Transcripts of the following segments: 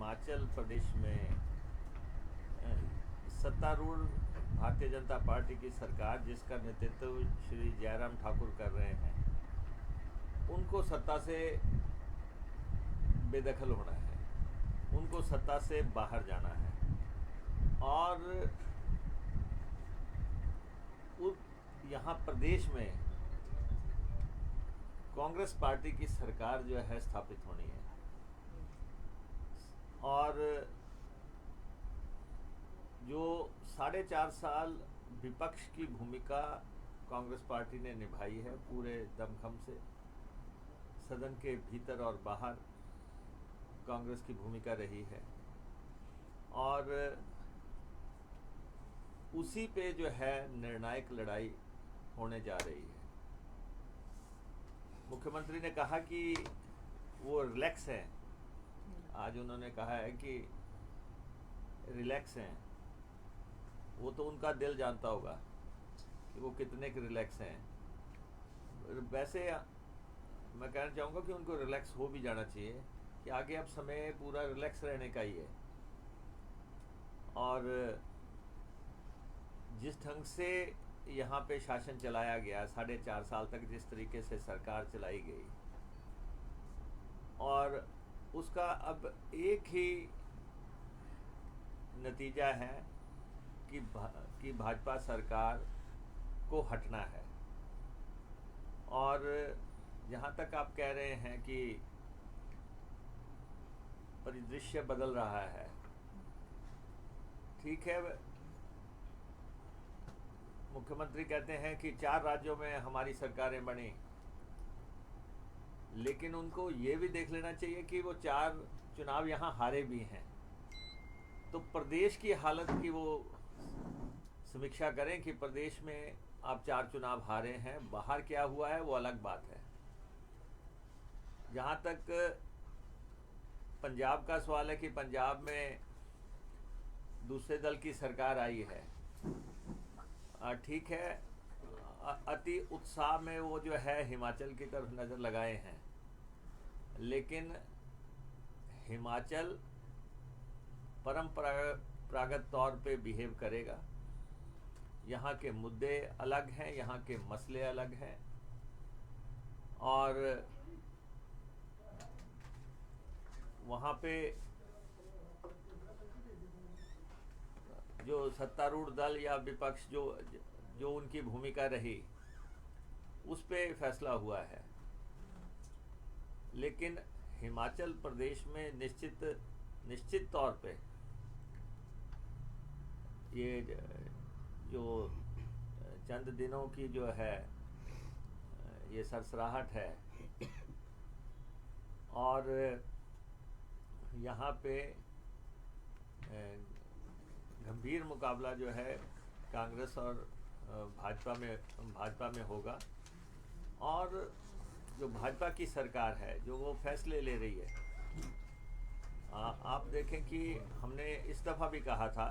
हिमाचल प्रदेश में सत्तारूढ़ भारतीय जनता पार्टी की सरकार, जिसका नेतृत्व श्री जयराम ठाकुर कर रहे हैं, उनको सत्ता से बेदखल होना है, उनको सत्ता से बाहर जाना है। और यहाँ प्रदेश में कांग्रेस पार्टी की सरकार जो है स्थापित होनी है। और जो 4.5 साल विपक्ष की भूमिका कांग्रेस पार्टी ने निभाई है पूरे दमखम से, सदन के भीतर और बाहर कांग्रेस की भूमिका रही है, और उसी पे जो है निर्णायक लड़ाई होने जा रही है। मुख्यमंत्री ने कहा कि वो रिलैक्स हैं, आज उन्होंने कहा है कि रिलैक्स हैं। वो तो उनका दिल जानता होगा कि वो कितने के रिलैक्स हैं। वैसे मैं कहना चाहूँगा कि उनको रिलैक्स हो भी जाना चाहिए कि आगे अब समय पूरा रिलैक्स रहने का ही है। और जिस ढंग से यहाँ पे शासन चलाया गया 4.5 साल तक, जिस तरीके से सरकार चलाई गई, और उसका अब एक ही नतीजा है कि भाजपा सरकार को हटना है। और जहाँ तक आप कह रहे हैं कि परिदृश्य बदल रहा है, ठीक है, मुख्यमंत्री कहते हैं कि 4 राज्यों में हमारी सरकारें बनी, लेकिन उनको ये भी देख लेना चाहिए कि वो 4 चुनाव यहाँ हारे भी हैं। तो प्रदेश की हालत की वो समीक्षा करें कि प्रदेश में आप 4 चुनाव हारे हैं, बाहर क्या हुआ है वो अलग बात है। जहाँ तक पंजाब का सवाल है कि पंजाब में दूसरे दल की सरकार आई है, ठीक है, अति उत्साह में वो जो है हिमाचल की तरफ नज़र लगाए हैं, लेकिन हिमाचल परंपरागत तौर पे बिहेव करेगा। यहाँ के मुद्दे अलग हैं, यहाँ के मसले अलग हैं, और वहाँ पे जो सत्तारूढ़ दल या विपक्ष जो उनकी भूमिका रही, उस पे फैसला हुआ है। लेकिन हिमाचल प्रदेश में निश्चित तौर पे ये जो चंद दिनों की जो है ये सरसराहट है, और यहाँ पे गंभीर मुकाबला जो है कांग्रेस और भाजपा में होगा। और जो भाजपा की सरकार है, जो वो फैसले ले रही है, आप देखें कि हमने इस दफ़ा भी कहा था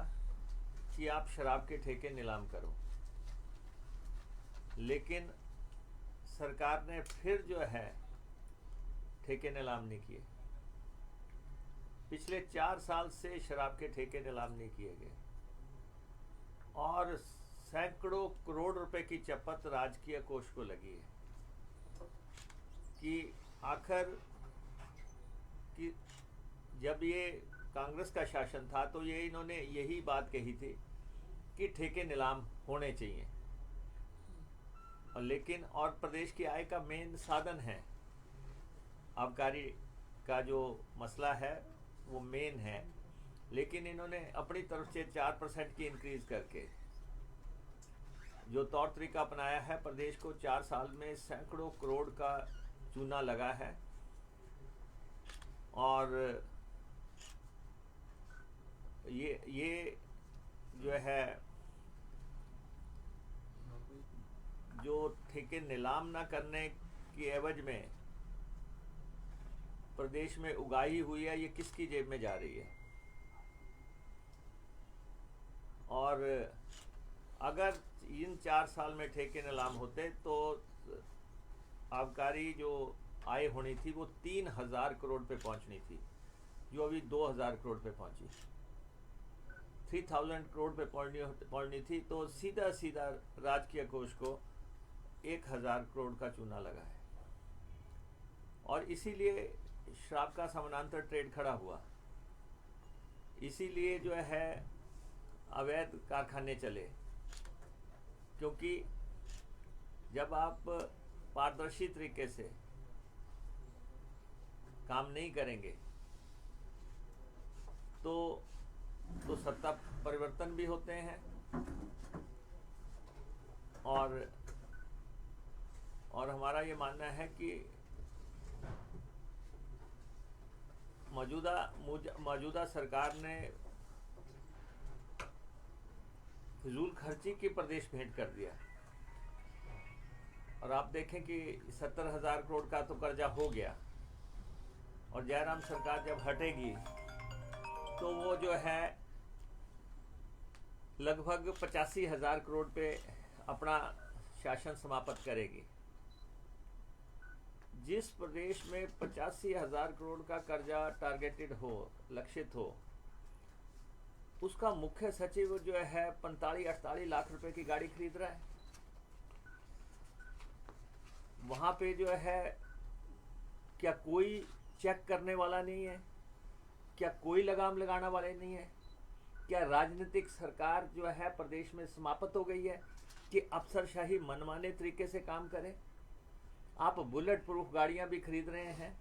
कि आप शराब के ठेके नीलाम करो, लेकिन सरकार ने फिर जो है ठेके नीलाम नहीं किए। पिछले 4 साल से शराब के ठेके नीलाम नहीं किए गए, और सैकड़ों करोड़ रुपए की चपत राजकीय कोष को लगी है कि आखिर कि जब ये कांग्रेस का शासन था तो ये इन्होंने यही बात कही थी कि ठेके नीलाम होने चाहिए, और लेकिन और प्रदेश की आय का मेन साधन है, आबकारी का जो मसला है वो मेन है, लेकिन इन्होंने अपनी तरफ से 4% की इंक्रीज करके जो तौर तरीका अपनाया है, प्रदेश को 4 साल में सैकड़ों करोड़ का चूना लगा है। और ये जो है जो ठेके नीलाम ना करने की एवज में प्रदेश में उगाही हुई है, ये किसकी जेब में जा रही है? और अगर इन 4 साल में ठेके नीलाम होते तो आबकारी जो आय होनी थी वो 3000 करोड़ पे पहुंचनी थी, जो अभी 2000 करोड़ पे पहुंची, 3000 करोड़ पे पहुंचनी थी, तो सीधा सीधा राजकीय कोष को 1000 करोड़ का चूना लगा है। और इसीलिए शराब का समानांतर ट्रेड खड़ा हुआ, इसीलिए जो है अवैध कारखाने चले, क्योंकि जब आप पारदर्शी तरीके से काम नहीं करेंगे तो सत्ता परिवर्तन भी होते हैं और हमारा ये मानना है कि मौजूदा सरकार ने फिजूल खर्ची की प्रदेश भेंट कर दिया। और आप देखें कि 70,000 करोड़ का तो कर्जा हो गया, और जयराम सरकार जब हटेगी तो वो जो है लगभग 85,000 करोड़ पे अपना शासन समाप्त करेगी। जिस प्रदेश में 85,000 करोड़ का कर्जा टारगेटेड हो, लक्षित हो, उसका मुख्य सचिव जो है 45-48 लाख रुपए की गाड़ी खरीद रहा है। वहां पे जो है क्या कोई चेक करने वाला नहीं है? क्या कोई लगाम लगाने वाले नहीं है? क्या राजनीतिक सरकार जो है प्रदेश में समाप्त हो गई है कि अफसरशाही मनमाने तरीके से काम करे? आप बुलेट प्रूफ गाड़ियां भी खरीद रहे हैं,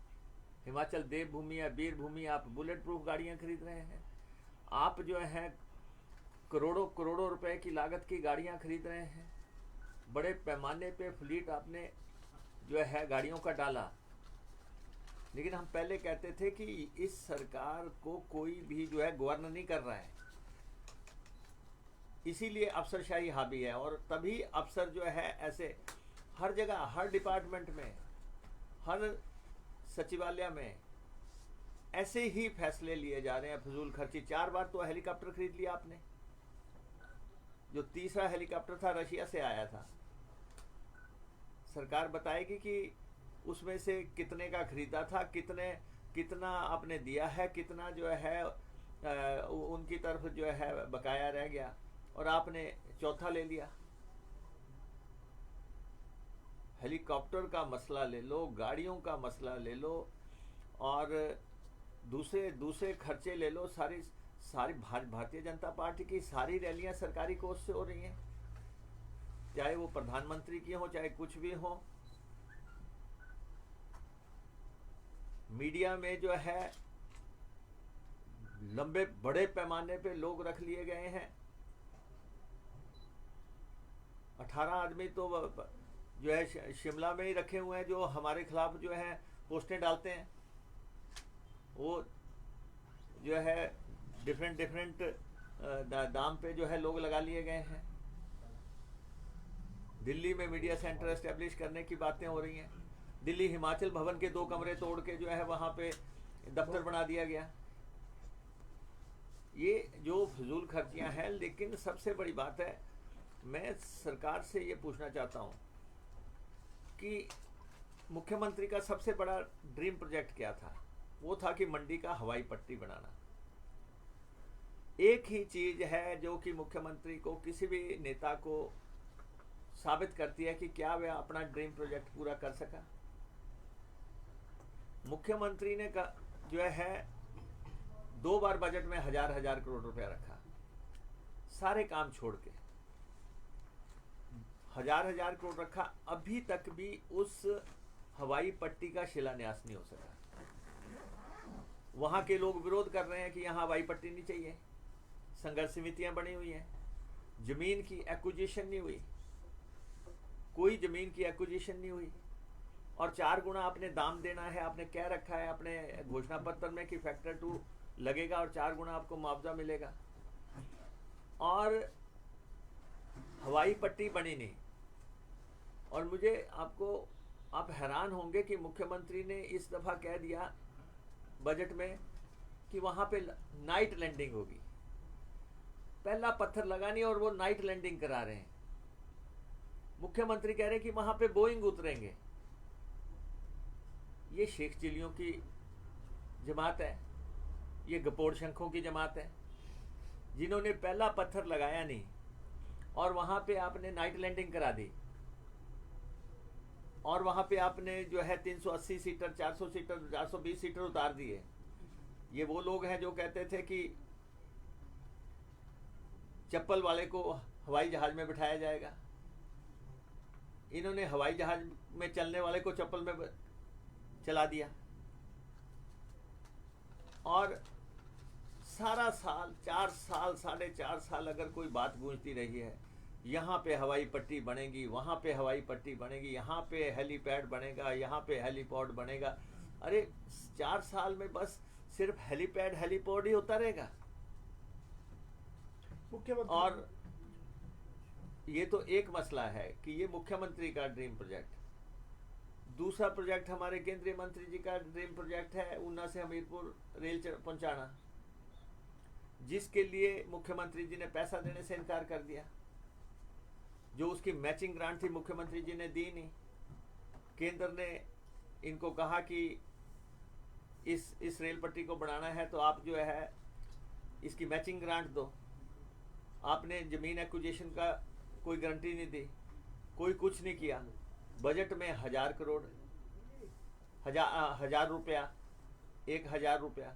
हिमाचल देवभूमि या वीरभूमि, आप बुलेट प्रूफ गाड़ियां खरीद रहे हैं। आप जो है करोड़ों रुपए की लागत की गाड़ियां खरीद रहे हैं। बड़े पैमाने पे फ्लीट आपने जो है गाड़ियों का डाला। लेकिन हम पहले कहते थे कि इस सरकार को कोई भी जो है गवर्न नहीं कर रहा है, इसीलिए अफसरशाही हावी है। और तभी अफसर जो है ऐसे हर जगह, हर डिपार्टमेंट में, हर सचिवालय में ऐसे ही फैसले लिए जा रहे हैं फिजूल खर्ची। 4 बार तो हेलीकॉप्टर खरीद लिया आपने। जो तीसरा हेलीकॉप्टर था रशिया से आया था। सरकार बताएगी कि उसमें से कितने का खरीदा था, कितना आपने दिया है, कितना जो है उनकी तरफ जो है बकाया रह गया, और आपने चौथा ले लिया। हेलीकॉप्टर का मसला ले लो, गाड़ियों का मसला ले लो, और दूसरे खर्चे ले लो। सारी भारतीय जनता पार्टी की सारी रैलियां सरकारी कोष से हो रही हैं, चाहे वो प्रधानमंत्री की हो, चाहे कुछ भी हो। मीडिया में जो है लंबे बड़े पैमाने पे लोग रख लिए गए हैं। 18 आदमी तो जो है शिमला में ही रखे हुए हैं, जो हमारे खिलाफ जो है पोस्टें डालते हैं। वो जो है डिफरेंट दाम पे जो है लोग लगा लिए गए हैं। दिल्ली में मीडिया सेंटर एस्टेब्लिश करने की बातें हो रही हैं। दिल्ली हिमाचल भवन के 2 कमरे तोड़ के जो है वहां पे दफ्तर बना दिया गया। ये जो फिजूल खर्चियां हैं। लेकिन सबसे बड़ी बात है, मैं सरकार से ये पूछना चाहता हूं कि मुख्यमंत्री का सबसे बड़ा ड्रीम प्रोजेक्ट क्या था? वो था कि मंडी का हवाई पट्टी बनाना। एक ही चीज है जो कि मुख्यमंत्री को, किसी भी नेता को साबित करती है कि क्या वह अपना ड्रीम प्रोजेक्ट पूरा कर सका। मुख्यमंत्री ने जो है 2 बार बजट में हजार करोड़ रुपया रखा, सारे काम छोड़ के हजार करोड़ रखा। अभी तक भी उस हवाई पट्टी का शिलान्यास नहीं हो सका। वहां के लोग विरोध कर रहे हैं कि यहां हवाई पट्टी नहीं चाहिए। संघर्ष समितियां बनी हुई हैं। जमीन की एक्विजिशन नहीं हुई, कोई जमीन की एक्विजिशन नहीं हुई। और 4 गुना आपने दाम देना है, आपने कह रखा है अपने घोषणा पत्र में कि फैक्टर 2 लगेगा और 4 गुना आपको मुआवजा मिलेगा, और हवाई पट्टी बनी नहीं। और मुझे आप हैरान होंगे कि मुख्यमंत्री ने इस दफा कह दिया बजट में कि वहां पे नाइट लैंडिंग होगी। पहला पत्थर लगा नहीं और वो नाइट लैंडिंग करा रहे हैं। मुख्यमंत्री कह रहे हैं कि वहां पे बोइंग उतरेंगे। ये शेख चिलियों की जमात है। ये गपोड़ शंखों की जमात है, जिन्होंने पहला पत्थर लगाया नहीं और वहां पे आपने नाइट लैंडिंग करा दी, और वहां पे आपने जो है 380 सीटर, 400 सीटर, 420 सीटर उतार दिए। ये वो लोग हैं जो कहते थे कि चप्पल वाले को हवाई जहाज में बिठाया जाएगा। इन्होंने हवाई जहाज में चलने वाले को चप्पल में चला दिया। और सारा साल, 4 साल, 4.5 साल अगर कोई बात गूंजती रही है, यहाँ पे हवाई पट्टी बनेगी, वहाँ पे हवाई पट्टी बनेगी, यहाँ पे हेलीपैड बनेगा, यहाँ पे हेलीपोर्ट बनेगा। अरे 4 साल में बस सिर्फ हेलीपैड हेलीपोर्ट ही होता रहेगा। और ये तो एक मसला है कि ये मुख्यमंत्री का ड्रीम प्रोजेक्ट। दूसरा प्रोजेक्ट हमारे केंद्रीय मंत्री जी का ड्रीम प्रोजेक्ट है ऊना से हमीरपुर रेल पहुंचाना, जिसके लिए मुख्यमंत्री जी ने पैसा देने से इनकार कर दिया। जो उसकी मैचिंग ग्रांट थी मुख्यमंत्री जी ने दी नहीं। केंद्र ने इनको कहा कि इस रेल पट्टी को बनाना है तो आप जो है इसकी मैचिंग ग्रांट दो। आपने जमीन एक्विजिशन का कोई गारंटी नहीं दी, कोई कुछ नहीं किया। बजट में 1000 करोड़, 1000 रुपया, 1000 रुपया,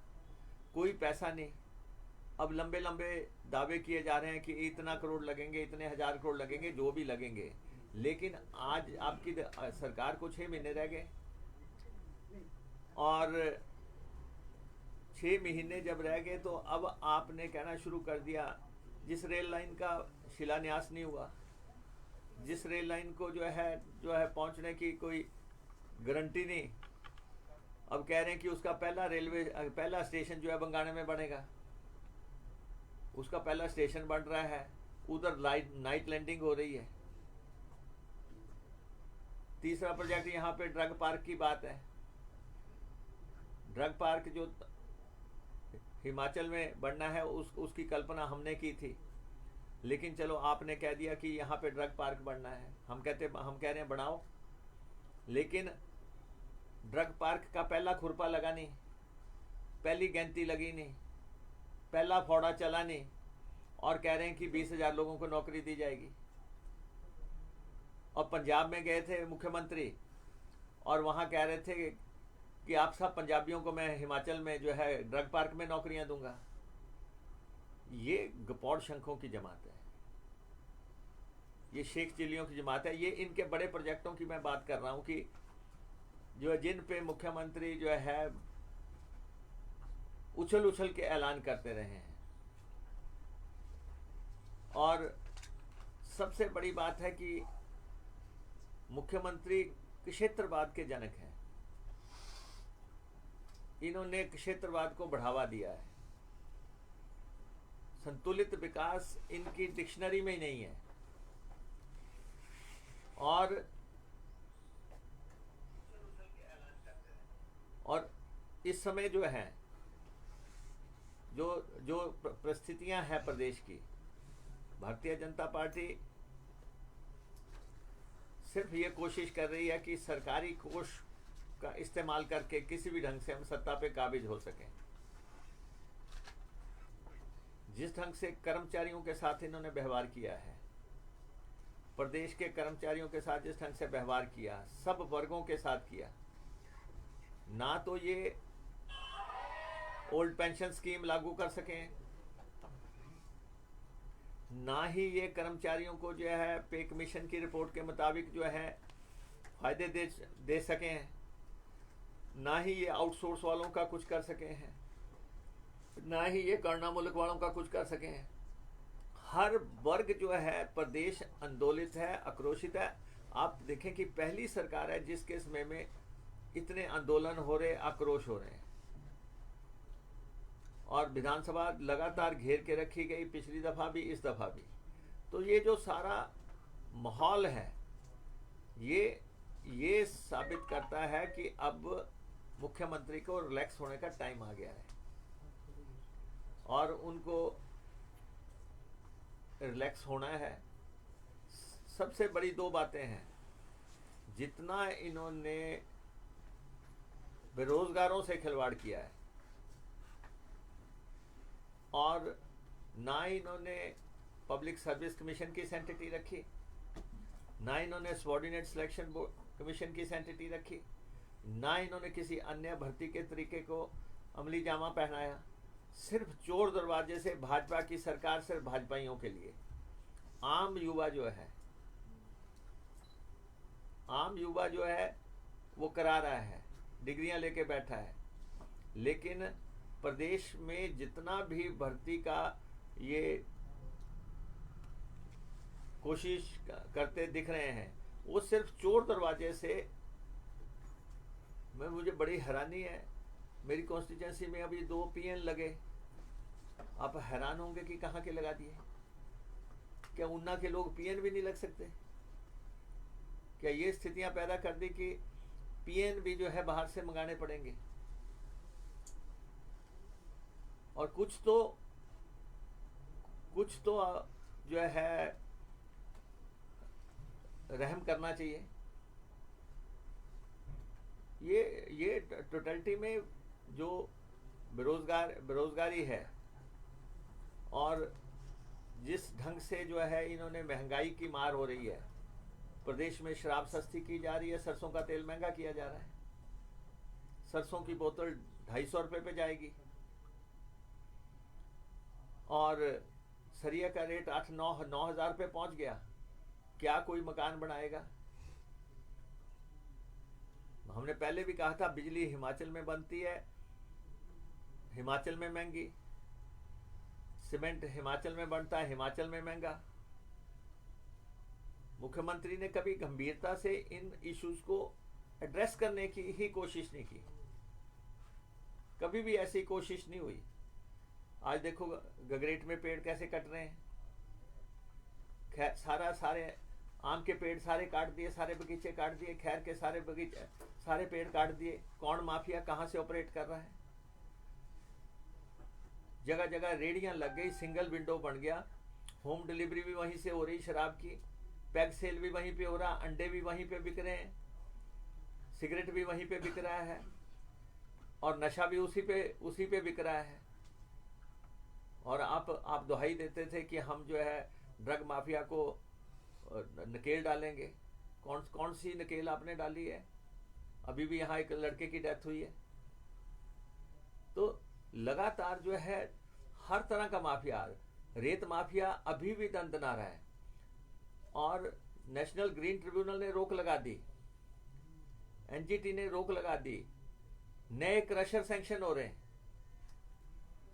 कोई पैसा नहीं। अब लंबे लंबे दावे किए जा रहे हैं कि इतना करोड़ लगेंगे, इतने 1000 करोड़ लगेंगे, जो भी लगेंगे। लेकिन आज आपकी सरकार को 6 महीने रह गए, और 6 महीने जब रह गए तो अब आपने कहना शुरू कर दिया जिस रेल लाइन का शिलान्यास नहीं हुआ, जिस रेल लाइन को जो है पहुंचने की कोई गारंटी नहीं, अब कह रहे हैं कि उसका पहला स्टेशन जो है बंगाने में बनेगा। उसका पहला स्टेशन बन रहा है, उधर नाइट लैंडिंग हो रही है। तीसरा प्रोजेक्ट यहाँ पे ड्रग पार्क की बात है। ड्रग पार्क जो हिमाचल में बनना है उसकी कल्पना हमने की थी, लेकिन चलो आपने कह दिया कि यहाँ पे ड्रग पार्क बनना है। हम कह रहे हैं बनाओ, लेकिन ड्रग पार्क का पहला खुरपा लगा नहीं, पहली गैंती लगी नहीं, पहला फोड़ा चला नहीं, और कह रहे हैं कि 20,000 लोगों को नौकरी दी जाएगी। और पंजाब में गए थे मुख्यमंत्री और वहाँ कह रहे थे कि आप सब पंजाबियों को मैं हिमाचल में जो है ड्रग पार्क में नौकरियां दूंगा। ये गपौड़ शंखों की जमात है, ये शेख चिल्लियों की जमात है। ये इनके बड़े प्रोजेक्टों की मैं बात कर रहा हूं कि जो है जिन पे मुख्यमंत्री जो है उछल के ऐलान करते रहे हैं। और सबसे बड़ी बात है कि मुख्यमंत्री क्षेत्रवाद के जनक हैं। इन्होंने क्षेत्रवाद को बढ़ावा दिया है। संतुलित विकास इनकी डिक्शनरी में ही नहीं है। और इस समय जो है जो परिस्थितियां हैं प्रदेश की, भारतीय जनता पार्टी सिर्फ ये कोशिश कर रही है कि सरकारी कोष का इस्तेमाल करके किसी भी ढंग से हम सत्ता पे काबिज हो सकें। जिस ढंग से कर्मचारियों के साथ इन्होंने व्यवहार किया है, प्रदेश के कर्मचारियों के साथ जिस ढंग से व्यवहार किया, सब वर्गों के साथ किया, ना तो ये ओल्ड पेंशन स्कीम लागू कर सकें, ना ही ये कर्मचारियों को जो है पे कमीशन की रिपोर्ट के मुताबिक जो है फायदे दे सके हैं, ना ही ये आउटसोर्स वालों का कुछ कर सके हैं, ना ही ये करना मुल्क वालों का कुछ कर सके हैं। हर वर्ग जो है प्रदेश आंदोलित है, आक्रोशित है। आप देखें कि पहली सरकार है जिसके समय में इतने आंदोलन हो रहे, आक्रोश हो रहे हैं, और विधानसभा लगातार घेर के रखी गई, पिछली दफा भी, इस दफा भी। तो ये जो सारा माहौल है ये साबित करता है कि अब मुख्यमंत्री को रिलैक्स होने का टाइम आ गया है, और उनको रिलैक्स होना है। सबसे बड़ी दो बातें हैं। जितना इन्होंने बेरोजगारों से खिलवाड़ किया है, ना इन्होंने पब्लिक सर्विस कमीशन की सेंटिटी रखी, ना इन्होंने सबॉर्डिनेट सिलेक्शन कमीशन की सेंटिटी रखी, ना इन्होंने किसी अन्य भर्ती के तरीके को अमली जामा पहनाया। सिर्फ चोर दरवाजे से भाजपा की सरकार सिर्फ भाजपाइयों के लिए। आम युवा जो है वो करा रहा है, डिग्रियां लेके बैठा है, लेकिन प्रदेश में जितना भी भर्ती का ये कोशिश करते दिख रहे हैं वो सिर्फ चोर दरवाजे से। मुझे बड़ी हैरानी है, मेरी कॉन्स्टिट्यूंसी में अभी 2 पीएन लगे। आप हैरान होंगे कि कहाँ के लगा दिए। क्या ऊना के लोग पीएन भी नहीं लग सकते? क्या ये स्थितियां पैदा कर दी कि पीएन भी जो है बाहर से मंगाने पड़ेंगे? और कुछ तो जो है रहम करना चाहिए। ये टोटलिटी में जो बेरोजगारी है और जिस ढंग से जो है इन्होंने महंगाई की मार हो रही है, प्रदेश में शराब सस्ती की जा रही है, सरसों का तेल महंगा किया जा रहा है। सरसों की बोतल 250 रुपये पे जाएगी और सरिया का रेट 8-9 हज़ार रुपये पहुंच गया। क्या कोई मकान बनाएगा? हमने पहले भी कहा था बिजली हिमाचल में बनती है, हिमाचल में महंगी, सीमेंट हिमाचल में बनता है, हिमाचल में महंगा। मुख्यमंत्री ने कभी गंभीरता से इन इश्यूज को एड्रेस करने की ही कोशिश नहीं की, कभी भी ऐसी कोशिश नहीं हुई। आज देखो गगरेट में पेड़ कैसे कट रहे हैं, सारे आम के पेड़ सारे काट दिए, सारे बगीचे काट दिए, खैर के सारे बगीचे सारे पेड़ काट दिए। कौन माफिया कहां से ऑपरेट कर रहा है? जगह जगह रेडियां लग गई, सिंगल विंडो बन गया, होम डिलीवरी भी वहीं से हो रही, शराब की पैग सेल भी वहीं पे हो रहा, अंडे भी वहीं पे बिक रहे हैं, सिगरेट भी वहीं पे बिक रहा है और नशा भी उसी पे बिक रहा है। और आप दुहाई देते थे कि हम जो है ड्रग माफिया को नकेल डालेंगे। कौन सी नकेल आपने डाली है? अभी भी यहाँ एक लड़के की डेथ हुई है। तो लगातार जो है हर तरह का माफिया, रेत माफिया अभी भी दंदना रहा है और नेशनल ग्रीन ट्रिब्यूनल ने रोक लगा दी, एनजीटी ने रोक लगा दी, नए क्रशर सैंक्शन हो रहे हैं,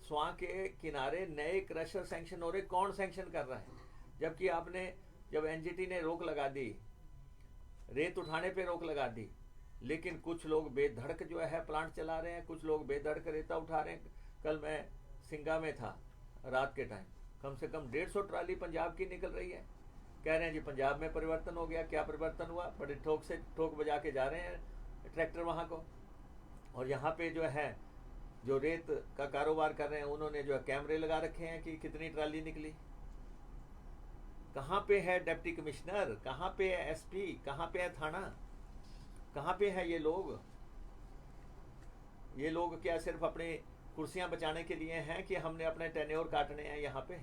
स्वां के किनारे नए क्रशर सैंक्शन हो रहे। कौन सैंक्शन कर रहा है? जबकि आपने जब एनजीटी ने रोक लगा दी, रेत उठाने पे रोक लगा दी, लेकिन कुछ लोग बेधड़क जो है प्लांट चला रहे हैं, कुछ लोग बेधड़क रेता उठा रहे हैं। कल मैं सिंगा में था रात के टाइम, कम से कम 150 ट्राली पंजाब की निकल रही है। कह रहे हैं जी पंजाब में परिवर्तन हो गया। क्या परिवर्तन हुआ? बड़े ठोक बजा के जा रहे हैं ट्रैक्टर वहां को। और यहाँ पे जो है जो रेत का कारोबार कर रहे हैं उन्होंने जो है कैमरे लगा रखे हैं कि कितनी ट्राली निकली। कहाँ पे है डिप्टी कमिश्नर? कहाँ पे है एसपी? कहाँ पे है थाना? कहाँ पे है ये लोग? ये लोग क्या सिर्फ अपनी कुर्सियां बचाने के लिए हैं कि हमने अपने टेन्योर काटने हैं यहाँ पे?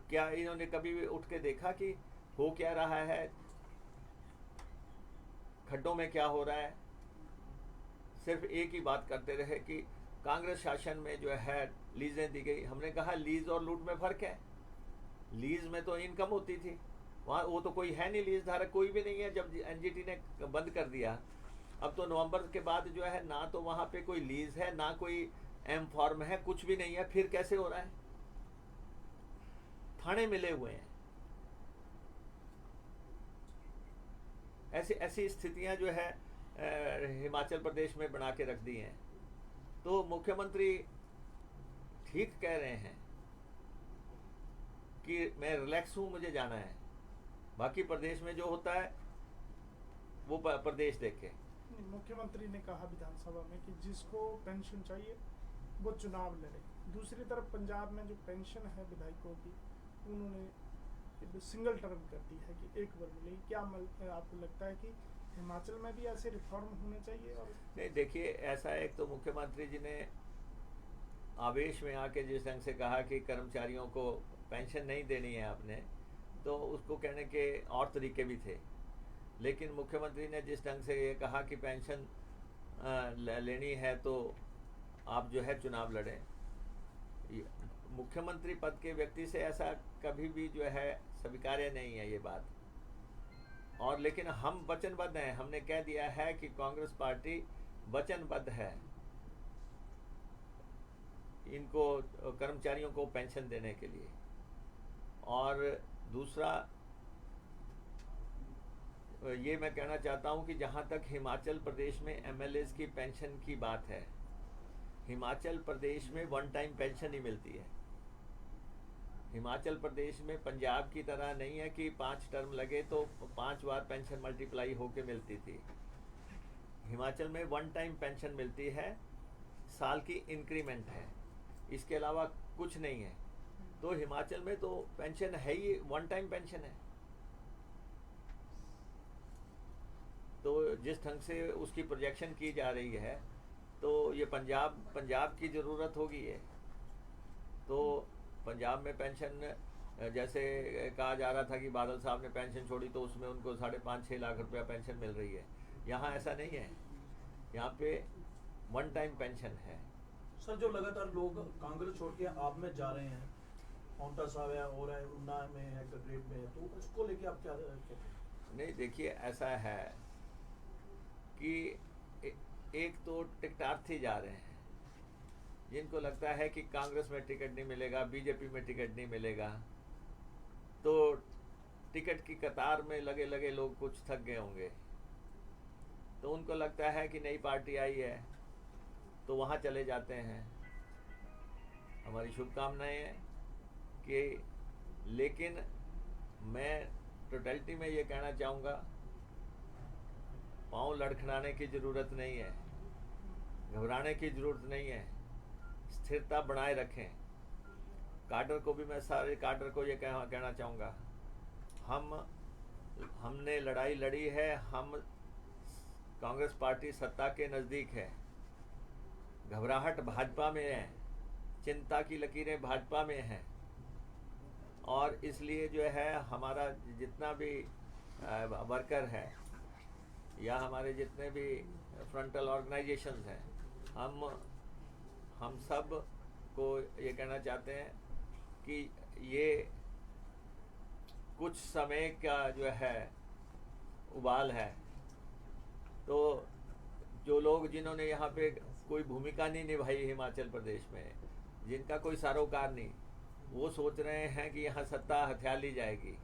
क्या इन्होंने कभी भी उठ के देखा कि हो क्या रहा है, खड्डों में क्या हो रहा है? सिर्फ एक ही बात करते रहे कि कांग्रेस शासन में जो है लीजें दी गई। हमने कहा लीज और लूट में फर्क है। लीज में तो इनकम होती थी, वहाँ वो तो कोई है नहीं, लीज धारक कोई भी नहीं है जब एनजीटी ने बंद कर दिया। अब तो नवंबर के बाद जो है ना तो वहाँ पे कोई लीज है ना कोई एम फॉर्म है, कुछ भी नहीं है। फिर कैसे हो रहा है? थाने मिले हुए हैं। ऐसी स्थितियां जो है हिमाचल प्रदेश में बना के रख दी हैं। तो मुख्यमंत्री ठीक कह रहे हैं कि मैं रिलैक्स हूं, मुझे जाना है, बाकी प्रदेश में जो होता है वो प्रदेश देखे। मुख्यमंत्री ने कहा विधानसभा में कि जिसको पेंशन चाहिए वो चुनाव लड़े। दूसरी तरफ पंजाब में जो पेंशन है विधायकों की, उन्होंने सिंगल टर्म कर दी है कि एक बार मिलेगी। क्या आपको लगता है कि हिमाचल में भी ऐसे रिफॉर्म होने चाहिए? और नहीं, देखिए ऐसा है, एक तो मुख्यमंत्री जी ने आवेश में आके जिस ढंग से कहा कि कर्मचारियों को पेंशन नहीं देनी है आपने, तो उसको कहने के और तरीके भी थे। लेकिन मुख्यमंत्री ने जिस ढंग से ये कहा कि पेंशन लेनी है तो आप जो है चुनाव लड़ें, मुख्यमंत्री पद के व्यक्ति से ऐसा कभी भी जो है स्वीकार्य नहीं है ये बात। और लेकिन हम वचनबद्ध हैं, हमने कह दिया है कि कांग्रेस पार्टी वचनबद्ध है इनको कर्मचारियों को पेंशन देने के लिए। और दूसरा ये मैं कहना चाहता हूँ कि जहाँ तक हिमाचल प्रदेश में एमएलएस की पेंशन की बात है, हिमाचल प्रदेश में वन टाइम पेंशन ही मिलती है। हिमाचल प्रदेश में पंजाब की तरह नहीं है कि 5 टर्म लगे तो 5 बार पेंशन मल्टीप्लाई होके मिलती थी। हिमाचल में वन टाइम पेंशन मिलती है, साल की इंक्रीमेंट है, इसके अलावा कुछ नहीं है। तो हिमाचल में तो पेंशन है ही, वन टाइम पेंशन है। तो जिस ढंग से उसकी प्रोजेक्शन की जा रही है, तो ये पंजाब की ज़रूरत होगी ये। तो पंजाब में पेंशन जैसे कहा जा रहा था कि बादल साहब ने पेंशन छोड़ी तो उसमें उनको 5.5-6 लाख रुपया पेंशन मिल रही है। यहाँ ऐसा नहीं है, यहाँ पे वन टाइम पेंशन है। सर, जो लगातार लोग कांग्रेस छोड़ के आप में जा रहे हैं, पाउंटा साहब है और है, उन्ना में है, कटरेट में है, तो उसको लेके आप क्या कहते हैं? नहीं, देखिए ऐसा है कि एक तो टिकटार्थी जा रहे हैं जिनको लगता है कि कांग्रेस में टिकट नहीं मिलेगा, बीजेपी में टिकट नहीं मिलेगा, तो टिकट की कतार में लगे लगे लोग कुछ थक गए होंगे, तो उनको लगता है कि नई पार्टी आई है तो वहाँ चले जाते हैं। हमारी शुभकामनाएं हैं कि, लेकिन मैं टोटलिटी में ये कहना चाहूँगा, पाँव लड़खड़ाने की ज़रूरत नहीं है, घबराने की ज़रूरत नहीं है, स्थिरता बनाए रखें। काडर को भी मैं सारे काडर को ये कहना चाहूँगा, हमने लड़ाई लड़ी है, हम कांग्रेस पार्टी सत्ता के नज़दीक है, घबराहट भाजपा में है, चिंता की लकीरें भाजपा में हैं, और इसलिए जो है हमारा जितना भी वर्कर है या हमारे जितने भी फ्रंटल ऑर्गेनाइजेशंस हैं, हम सब को ये कहना चाहते हैं कि ये कुछ समय का जो है उबाल है। तो जो लोग जिन्होंने यहाँ पे कोई भूमिका नहीं निभाई हिमाचल प्रदेश में, जिनका कोई सरोकार नहीं, वो सोच रहे हैं कि यहाँ सत्ता हथिया ली जाएगी,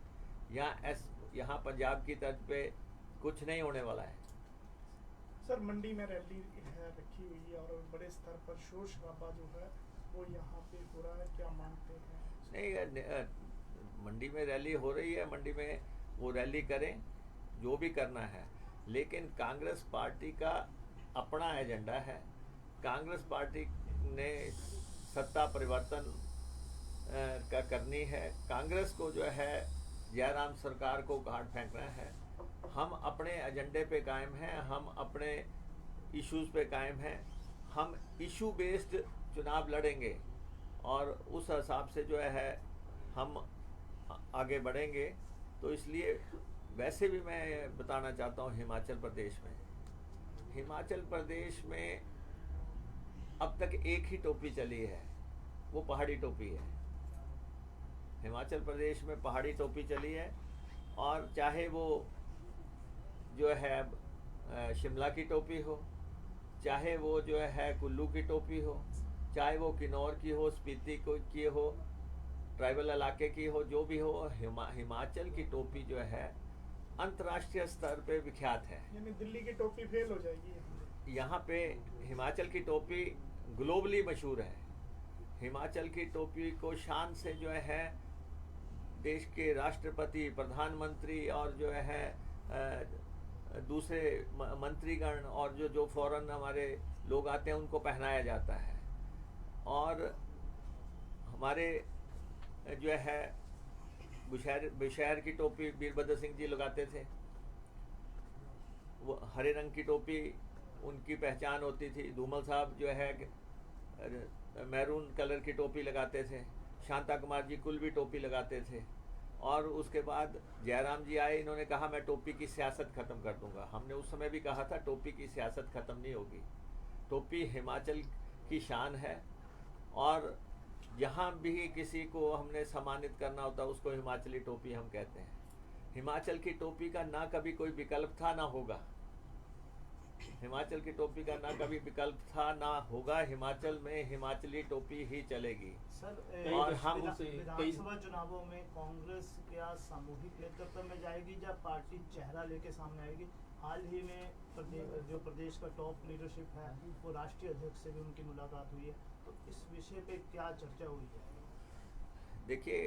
यहाँ पंजाब की तर्ज पे कुछ नहीं होने वाला है। सर, मंडी में रैली है रखी हुई है और बड़े स्तर पर शोर शराबा जो है वो यहाँ पे हो रहा है, क्या मानते हैं? नहीं, मंडी में रैली हो रही है, मंडी में वो रैली करें, जो भी करना है, लेकिन कांग्रेस पार्टी का अपना एजेंडा है। कांग्रेस पार्टी ने सत्ता परिवर्तन का करनी है, कांग्रेस को जो है जयराम सरकार को घाट फेंकना है। हम अपने एजेंडे पे कायम हैं, हम अपने इश्यूज पे कायम हैं, हम इशू बेस्ड चुनाव लड़ेंगे और उस हिसाब से जो है हम आगे बढ़ेंगे। तो इसलिए वैसे भी मैं बताना चाहता हूँ, हिमाचल प्रदेश में अब तक एक ही टोपी चली है, वो पहाड़ी टोपी है। हिमाचल प्रदेश में पहाड़ी टोपी चली है, और चाहे वो जो है शिमला की टोपी हो, चाहे वो जो है कुल्लू की टोपी हो, चाहे वो किन्नौर की हो, स्पीति की हो, ट्राइबल इलाके की हो, जो भी हो, हिमाचल की टोपी जो है अंतर्राष्ट्रीय स्तर पे विख्यात है। यानी दिल्ली की टोपी फेल हो जाएगी यहाँ पे हिमाचल की टोपी ग्लोबली मशहूर है। हिमाचल की टोपी को शान से जो है देश के राष्ट्रपति, प्रधानमंत्री और जो है दूसरे मंत्रीगण और जो फॉरेन हमारे लोग आते हैं उनको पहनाया जाता है। और हमारे जो है बुशहर की टोपी वीरभद्र सिंह जी लगाते थे, वो हरे रंग की टोपी उनकी पहचान होती थी। धूमल साहब जो है मैरून कलर की टोपी लगाते थे, शांता कुमार जी कुल भी टोपी लगाते थे, और उसके बाद जयराम जी आए, इन्होंने कहा मैं टोपी की सियासत ख़त्म कर दूंगा। हमने उस समय भी कहा था टोपी की सियासत ख़त्म नहीं होगी। टोपी हिमाचल की शान है, और जहाँ भी किसी को हमने सम्मानित करना होता उसको हिमाचली टोपी हम कहते हैं। हिमाचल की टोपी का ना कभी कोई विकल्प था ना होगा। हिमाचल की टोपी का ना कभी विकल्प था ना होगा। हिमाचल में हिमाचली टोपी ही चलेगी। सर, और हम विधानसभा चुनावों में कांग्रेस क्या सामूहिक नेतृत्व में जाएगी या पार्टी चेहरा लेके सामने आएगी? हाल ही में जो प्रदेश का टॉप लीडरशिप है वो राष्ट्रीय अध्यक्ष से भी उनकी मुलाकात हुई है, तो इस विषय पे क्या चर्चा हुई है? देखिए,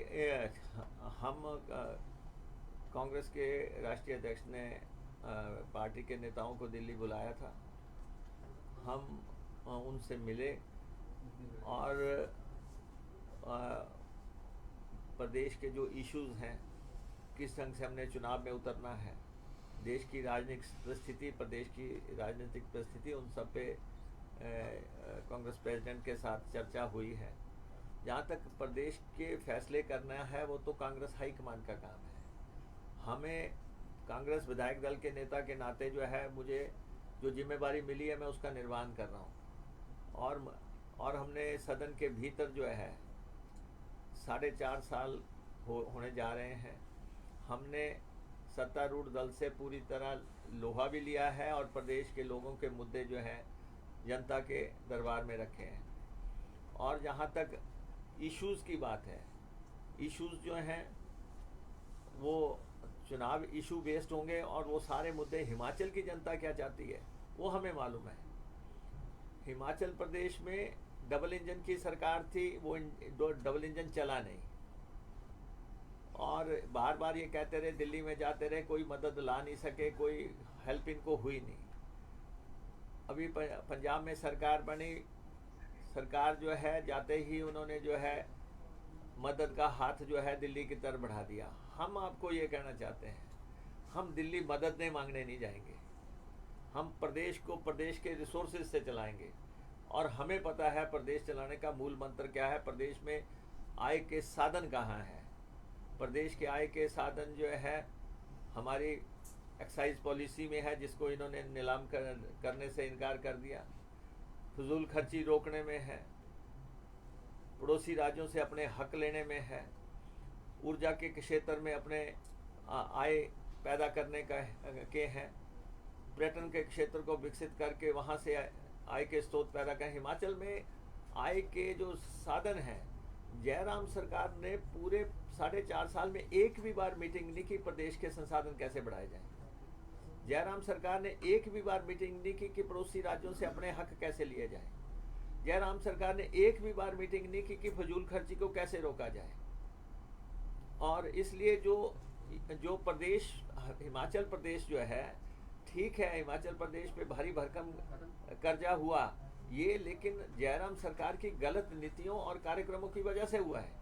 हम कांग्रेस के राष्ट्रीय अध्यक्ष ने पार्टी के नेताओं को दिल्ली बुलाया था। हम उनसे मिले और प्रदेश के जो इश्यूज हैं, किस ढंग से हमने चुनाव में उतरना है, देश की राजनीतिक परिस्थिति, प्रदेश की राजनीतिक परिस्थिति, उन सब पे कांग्रेस प्रेसिडेंट के साथ चर्चा हुई है। जहाँ तक प्रदेश के फैसले करना है वो तो कांग्रेस हाईकमान का काम है। हमें कांग्रेस विधायक दल के नेता के नाते जो है, मुझे जो जिम्मेवारी मिली है मैं उसका निर्वहन कर रहा हूँ। और हमने सदन के भीतर जो है 4.5 साल होने जा रहे हैं। हमने सत्तारूढ़ दल से पूरी तरह लोहा भी लिया है और प्रदेश के लोगों के मुद्दे जो हैं जनता के दरबार में रखे हैं। और जहाँ तक इश्यूज़ की बात है, इश्यूज़ जो हैं वो चुनाव इशू बेस्ड होंगे, और वो सारे मुद्दे हिमाचल की जनता क्या चाहती है वो हमें मालूम है। हिमाचल प्रदेश में डबल इंजन की सरकार थी, वो डबल इंजन चला नहीं, और बार बार ये कहते रहे, दिल्ली में जाते रहे, कोई मदद ला नहीं सके, कोई हेल्प इनको हुई नहीं। अभी पंजाब में सरकार बनी, सरकार जो है जाते ही उन्होंने जो है मदद का हाथ जो है दिल्ली की तरफ बढ़ा दिया। हम आपको ये कहना चाहते हैं, हम दिल्ली मदद नहीं मांगने नहीं जाएंगे। हम प्रदेश को प्रदेश के रिसोर्सेज से चलाएंगे, और हमें पता है प्रदेश चलाने का मूल मंत्र क्या है, प्रदेश में आय के साधन कहाँ हैं। प्रदेश के आय के साधन जो है हमारी एक्साइज पॉलिसी में है, जिसको इन्होंने नीलाम करने से इनकार कर दिया। फजूल खर्ची रोकने में है, पड़ोसी राज्यों से अपने हक लेने में है, ऊर्जा के क्षेत्र में अपने आय पैदा करने के हैं, पर्यटन के क्षेत्र को विकसित करके वहाँ से आय के स्रोत पैदा करें। हिमाचल में आय के जो साधन हैं, जयराम सरकार ने पूरे 4.5 साल में एक भी बार मीटिंग नहीं की प्रदेश के संसाधन कैसे बढ़ाए जाएं। जयराम सरकार ने एक भी बार मीटिंग नहीं की कि पड़ोसी राज्यों से अपने हक कैसे लिए जाए। जयराम सरकार ने एक भी बार मीटिंग नहीं की कि फजूल खर्ची को कैसे रोका जाए। और इसलिए जो प्रदेश हिमाचल प्रदेश जो है, ठीक है, हिमाचल प्रदेश पे भारी भरकम कर्जा हुआ ये, लेकिन जयराम सरकार की गलत नीतियों और कार्यक्रमों की वजह से हुआ है।